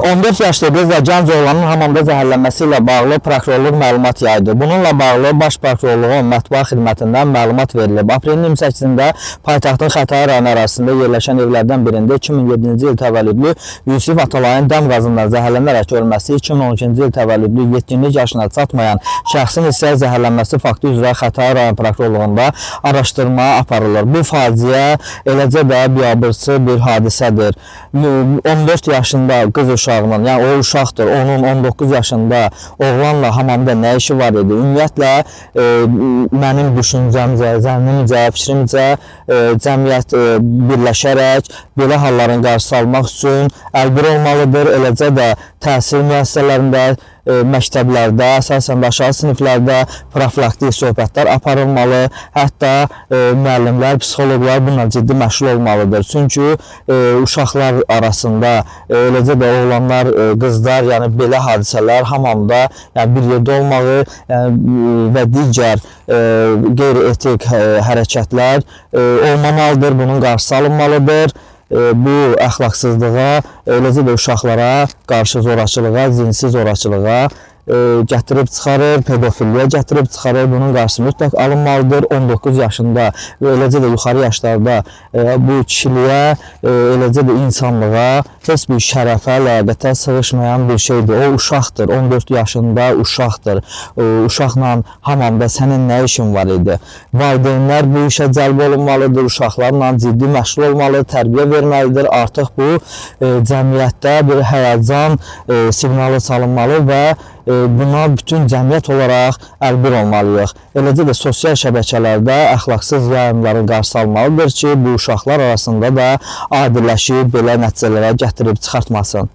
14 yaşlı qız və gənc oğlanın hamamda zəhərlənməsi ilə bağlı prokurorluq məlumat yaydı. Bununla bağlı Baş Prokurorluğun mətbuat xidmətindən məlumat verilib. Aprelin 28-də paytaxtın Xətai rayonu ərazisində yerləşən evlərdən birində 2007-ci il təvəllüdlü Yusif Atalayın dəm qazından zəhərlənərək ölməsi, 2012-ci il təvəllüdlü yetkinlik yaşına çatmayan şəxsin isə zəhərlənməsi faktı üzrə Xətai rayon prokurorluğunda araşdırma aparılır. Bu faciə eləcə də biabırçı bir hadisədir. 14 yaşında qız uşağının, yəni o uşaqdır, onun 19 yaşında oğlanla hamamda nə işi var idi? Ümumiyyətlə, mənim düşüncəmcə, zənnimcə, fikrimcə cəmiyyət birləşərək belə halların qarşısı almaq üçün əlbir olmalıdır. Eləcə də təhsil müəssisələrində, məktəblərdə, əsasən də aşağı siniflərdə profilaktik söhbətlər aparılmalı. Hətta müəllimlər, psixoloqlar bununla ciddi məşğul olmalıdır. Çünki uşaqlar arasında, eləcə də oğlanlar, qızlar, yəni belə hadisələr hamamda bir yerdə olmağı və digər qeyri-etik hərəkətlər olmamalıdır. Bunun qarşısı alınmalıdır. Bu əxlaqsızlığa, eləcə də uşaqlara qarşı zorakılığa, cinsi zorakılığa gətirib çıxarır, pedofiliyə gətirib çıxarır. Bunun qarşısı mütləq alınmalıdır. 19 yaşında və eləcə də yuxarı yaşlarda bu kişiliyə, eləcə də insanlığa, heç bir şərəfə, ləyaqətə sığışmayan bir şeydir. O uşaqdır, 14 yaşında uşaqdır. Uşaqla hamamda sənin nə işin var idi? Valideynlər bu işə cəlb olunmalıdır, uşaqlarla ciddi məşğul olmalı, tərbiyə verməlidir. Artıq bu cəmiyyətdə bir həyəcan siqnalı salınmalı və buna bütün cəmiyyət olaraq əlbir olmalıyıq. Eləcə də sosial şəbəkələrdə əxlaqsız yayımların qarşısı almalıdır ki, bu uşaqlar arasında da adiləşib belə nəticələrə gətirib çıxartmasın.